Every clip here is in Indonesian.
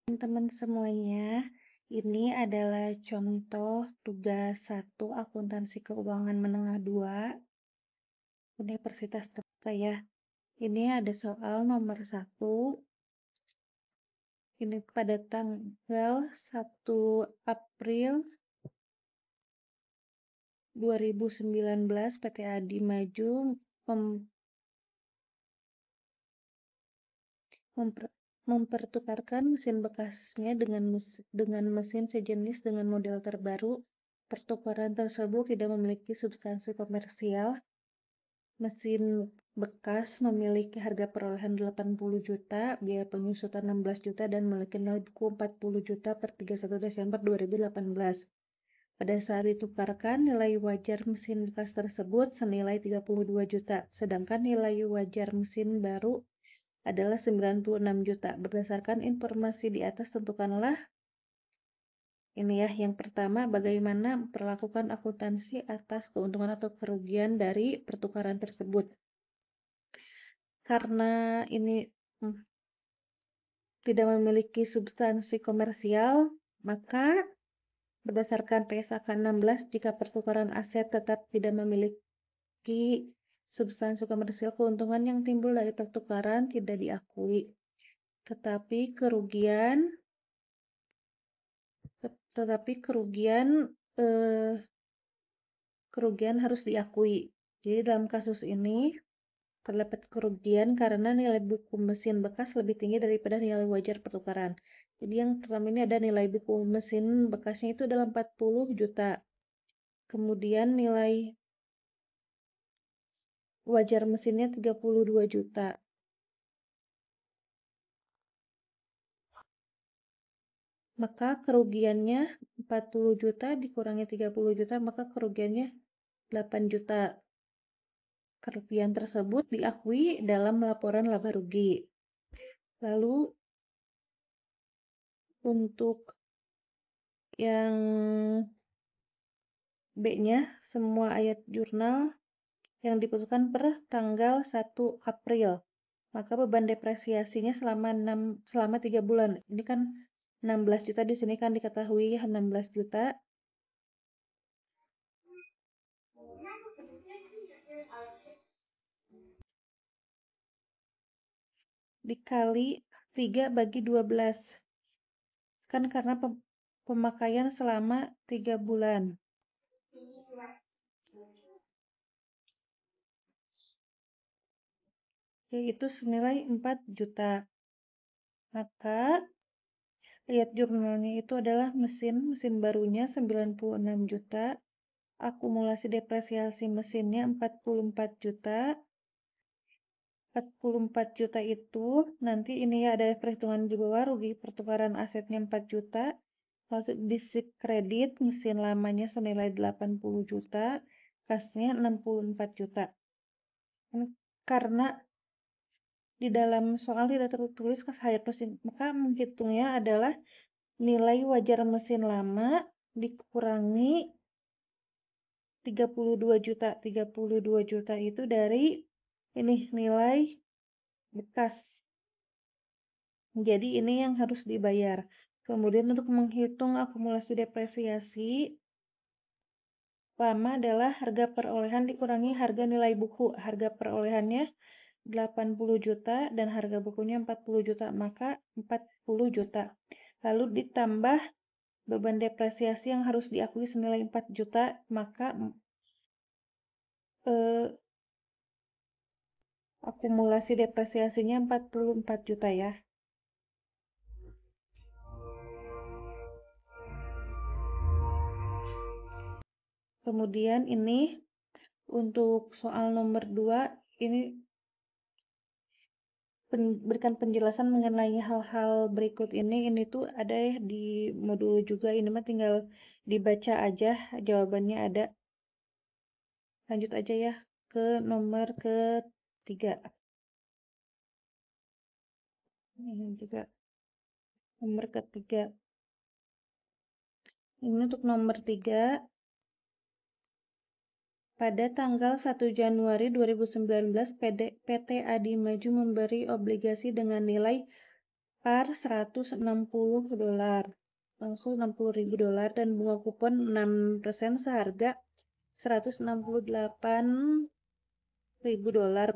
Teman-teman semuanya, ini adalah contoh tugas 1 akuntansi keuangan menengah 2 Universitas Terbuka ya. Ini ada soal nomor 1. Ini pada tanggal 1 April 2019 PT Adi Maju mempertukarkan mesin bekasnya dengan mesin sejenis dengan model terbaru. Pertukaran tersebut tidak memiliki substansi komersial. Mesin bekas memiliki harga perolehan 80 juta, biaya penyusutan 16 juta, dan memiliki nilai buku 40 juta per 31 Desember 2018. Pada saat ditukarkan, nilai wajar mesin bekas tersebut senilai 32 juta, sedangkan nilai wajar mesin baru adalah 96 juta. Berdasarkan informasi di atas, tentukanlah ini ya, yang pertama, bagaimana memperlakukan akuntansi atas keuntungan atau kerugian dari pertukaran tersebut. Karena ini tidak memiliki substansi komersial, maka berdasarkan PSAK 16, jika pertukaran aset tetap tidak memiliki substansi komersial, keuntungan yang timbul dari pertukaran tidak diakui. Tetapi kerugian harus diakui. Jadi dalam kasus ini terdapat kerugian karena nilai buku mesin bekas lebih tinggi daripada nilai wajar pertukaran. Jadi yang pertama ini ada nilai buku mesin bekasnya itu adalah 40 juta. Kemudian nilai wajar mesinnya 32 juta. Maka kerugiannya 40 juta dikurangi 30 juta, maka kerugiannya 8 juta. Kerugian tersebut diakui dalam laporan laba rugi. Lalu untuk yang B-nya, semua ayat jurnal yang dibutuhkan per tanggal 1 April. Maka beban depresiasinya selama 3 bulan. Ini kan 16 juta, di sini kan diketahui 16 juta. Dikali 3 bagi 12. Kan karena pemakaian selama 3 bulan. Yaitu senilai 4 juta. Maka lihat jurnalnya itu adalah mesin barunya 96 juta, akumulasi depresiasi mesinnya 44 juta. 44 juta itu nanti ini ya ada perhitungan di bawah, rugi pertukaran asetnya 4 juta, masuk disik kredit mesin lamanya senilai 80 juta, kasnya 64 juta. Karena di dalam soal tidak tertulis kas hire mesin, maka menghitungnya adalah nilai wajar mesin lama dikurangi 32 juta. 32 juta itu dari ini nilai bekas. Jadi ini yang harus dibayar. Kemudian untuk menghitung akumulasi depresiasi, lama adalah harga perolehan dikurangi harga nilai buku. Harga perolehannya 80 juta dan harga bukunya 40 juta, maka 40 juta. Lalu ditambah beban depresiasi yang harus diakui senilai 4 juta, maka akumulasi depresiasinya 44 juta ya. Kemudian ini untuk soal nomor 2, ini berikan penjelasan mengenai hal-hal berikut ini. Ini tuh ada ya di modul juga, ini mah tinggal dibaca aja, jawabannya ada. Lanjut aja ya ke nomor ketiga. Ini juga nomor ketiga. Ini untuk nomor 3. Pada tanggal 1 Januari 2019, PT Adi Maju memberi obligasi dengan nilai par $160. Langsung $60.000 dan bunga kupon 6% seharga $168.000.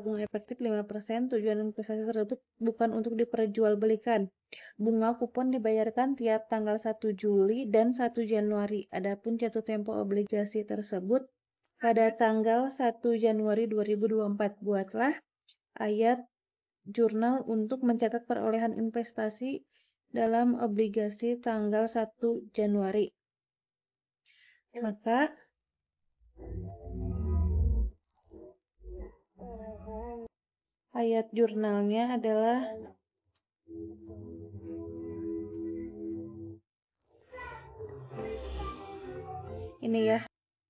Bunga efektif 5%. Tujuan investasi tersebut bukan untuk diperjualbelikan. Bunga kupon dibayarkan tiap tanggal 1 Juli dan 1 Januari. Adapun jatuh tempo obligasi tersebut pada tanggal 1 Januari 2024. Buatlah ayat jurnal untuk mencatat perolehan investasi dalam obligasi tanggal 1 Januari. Maka ayat jurnalnya adalah ini ya,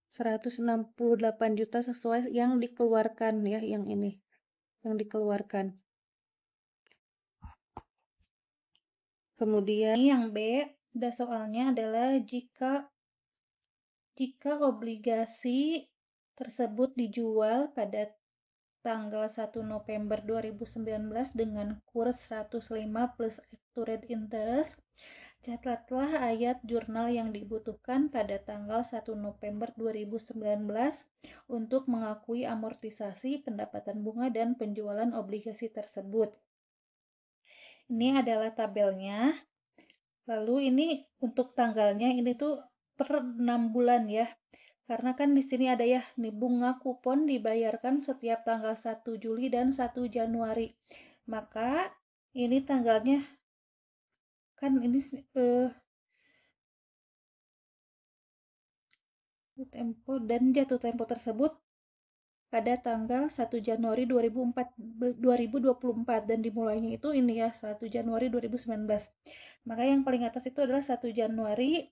168 juta sesuai yang dikeluarkan ya, yang ini yang dikeluarkan. Kemudian yang B, ada soalnya adalah jika obligasi tersebut dijual pada tanggal 1 November 2019 dengan kurs 105 plus accurate interest, catatlah ayat jurnal yang dibutuhkan pada tanggal 1 November 2019 untuk mengakui amortisasi, pendapatan bunga, dan penjualan obligasi tersebut. Ini adalah tabelnya. Lalu ini untuk tanggalnya ini tuh per 6 bulan ya. Karena kan di sini ada ya, nih bunga kupon dibayarkan setiap tanggal 1 Juli dan 1 Januari. Maka ini tanggalnya kan ini tempo dan jatuh tempo tersebut pada tanggal 1 Januari 2024 dan dimulainya itu ini ya 1 Januari 2019. Maka yang paling atas itu adalah 1 Januari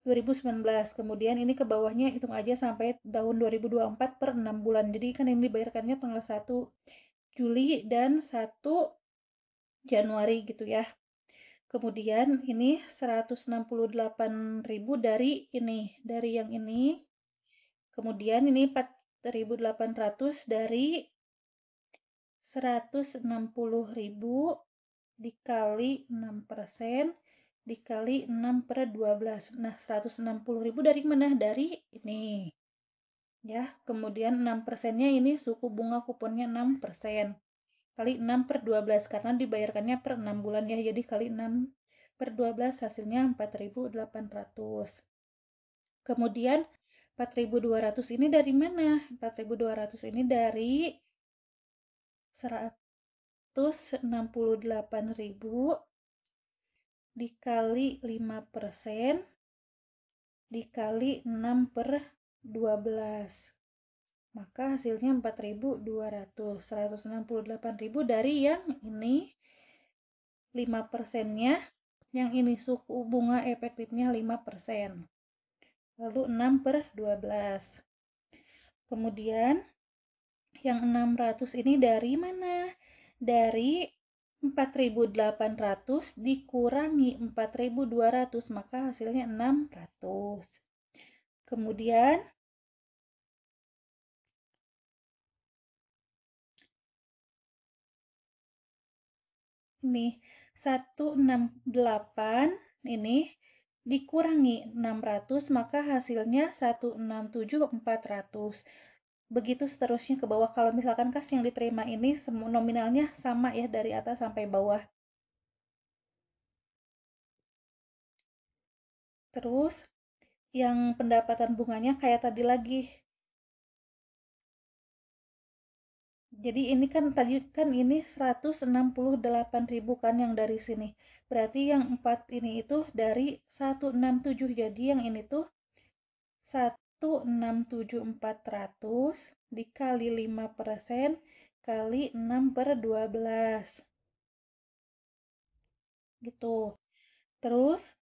2019. Kemudian ini ke bawahnya hitung aja sampai tahun 2024 per 6 bulan. Jadi kan ini dibayarkannya tanggal 1 Juli dan 1 Januari gitu ya. Kemudian ini 168.000 dari ini, dari yang ini. Kemudian ini 4.800 dari 160.000 dikali 6% dikali 6 per 12. Nah, 160.000 dari mana? Dari ini. Ya, kemudian 6%-nya ini suku bunga kuponnya 6%. Kali 6 per 12, karena dibayarkannya per 6 bulan ya, jadi kali 6 per 12 hasilnya 4.800. Kemudian 4.200 ini dari mana? 4.200 ini dari 168.000 dikali 5% dikali 6 per 12. Maka hasilnya 4.200. 168.000 dari yang ini 5%-nya, yang ini suku bunga efektifnya 5%. Lalu 6 per 12. Kemudian yang 600 ini dari mana? Dari 4.800 dikurangi 4.200, maka hasilnya 600. Kemudian ini 168 ini dikurangi 600, maka hasilnya 167.400. Begitu seterusnya ke bawah. Kalau misalkan kas yang diterima ini nominalnya sama ya dari atas sampai bawah. Terus yang pendapatan bunganya kayak tadi lagi. Jadi ini kan tadi kan ini 168.000 kan yang dari sini. Berarti yang 4 ini itu dari 167. Jadi yang ini tuh 167.400 dikali 5% kali 6 per 12. Gitu. Terus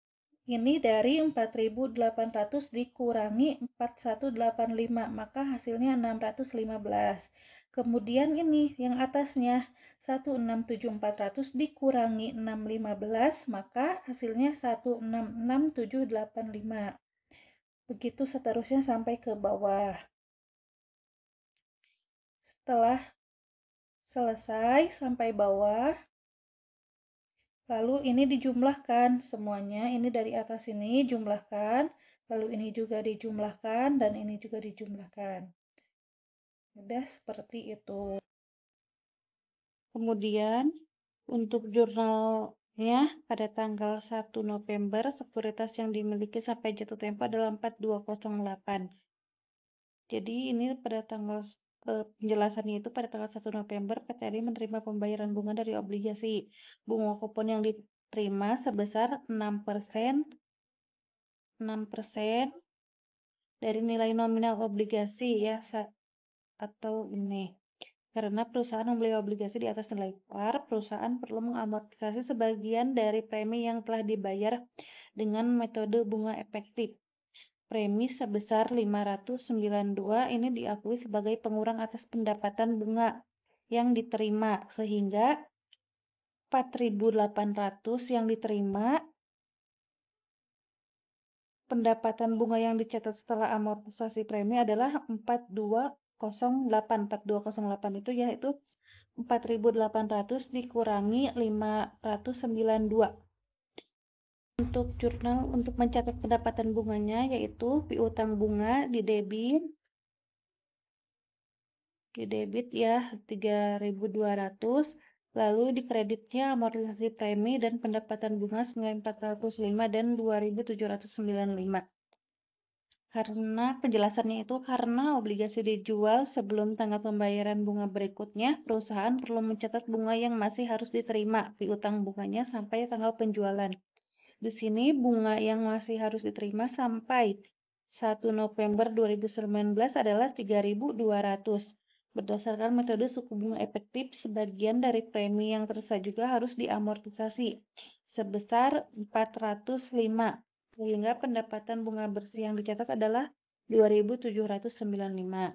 ini dari 4.800 dikurangi 4.185, maka hasilnya 615. Kemudian ini yang atasnya 167.400 dikurangi 615, maka hasilnya 166.785. Begitu seterusnya sampai ke bawah. Setelah selesai sampai bawah, Lalu ini dijumlahkan semuanya, ini dari atas ini jumlahkan, lalu ini juga dijumlahkan, dan ini juga dijumlahkan. Udah seperti itu. Kemudian untuk jurnalnya pada tanggal 1 November, sekuritas yang dimiliki sampai jatuh tempo adalah 4208. Jadi ini pada tanggal penjelasannya itu pada tanggal 1 November PTRI menerima pembayaran bunga dari obligasi. Bunga kupon yang diterima sebesar 6% dari nilai nominal obligasi ya atau ini. Karena perusahaan membeli obligasi di atas nilai par, perusahaan perlu mengamortisasi sebagian dari premi yang telah dibayar dengan metode bunga efektif. Premi sebesar 592 ini diakui sebagai pengurang atas pendapatan bunga yang diterima, sehingga 4.800 yang diterima, pendapatan bunga yang dicatat setelah amortisasi premi adalah 4208. 4208 itu yaitu 4.800 dikurangi 592. Untuk jurnal untuk mencatat pendapatan bunganya yaitu piutang bunga di debit ya 3.200, lalu di kreditnya amortisasi premi dan pendapatan bunga senilai 405 dan 2.795. Karena penjelasannya itu karena obligasi dijual sebelum tanggal pembayaran bunga berikutnya, perusahaan perlu mencatat bunga yang masih harus diterima piutang bunganya sampai tanggal penjualan. Di sini bunga yang masih harus diterima sampai 1 November 2019 adalah 3.200. Berdasarkan metode suku bunga efektif, sebagian dari premi yang tersisa juga harus diamortisasi sebesar 405, sehingga pendapatan bunga bersih yang dicatat adalah 2.795.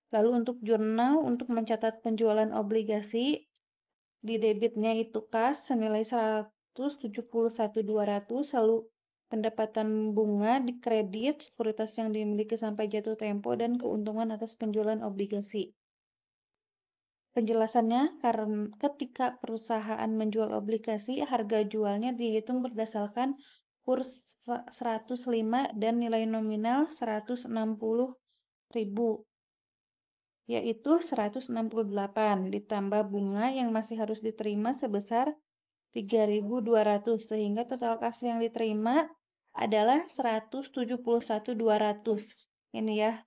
Lalu untuk jurnal untuk mencatat penjualan obligasi, di debitnya itu kas senilai 171.200, lalu pendapatan bunga di kredit sekuritas yang dimiliki sampai jatuh tempo dan keuntungan atas penjualan obligasi. Penjelasannya, karena ketika perusahaan menjual obligasi, harga jualnya dihitung berdasarkan kurs 105 dan nilai nominal 160.000, yaitu 168 ditambah bunga yang masih harus diterima sebesar 3.200, sehingga total kas yang diterima adalah 171.200. Ini ya,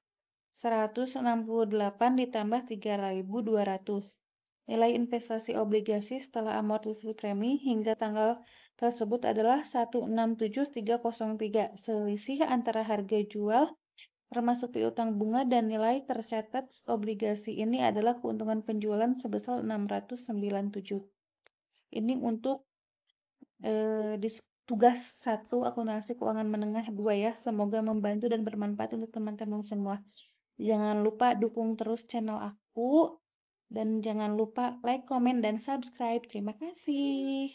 168 ditambah 3.200. Nilai investasi obligasi setelah amortisasi premi hingga tanggal tersebut adalah 167.303. Selisih antara harga jual termasuk piutang bunga dan nilai tercatat obligasi ini adalah keuntungan penjualan sebesar 697. Ini untuk tugas 1 akuntansi keuangan menengah 2 ya. Semoga membantu dan bermanfaat untuk teman-teman semua. Jangan lupa dukung terus channel aku dan jangan lupa like, komen, dan subscribe. Terima kasih.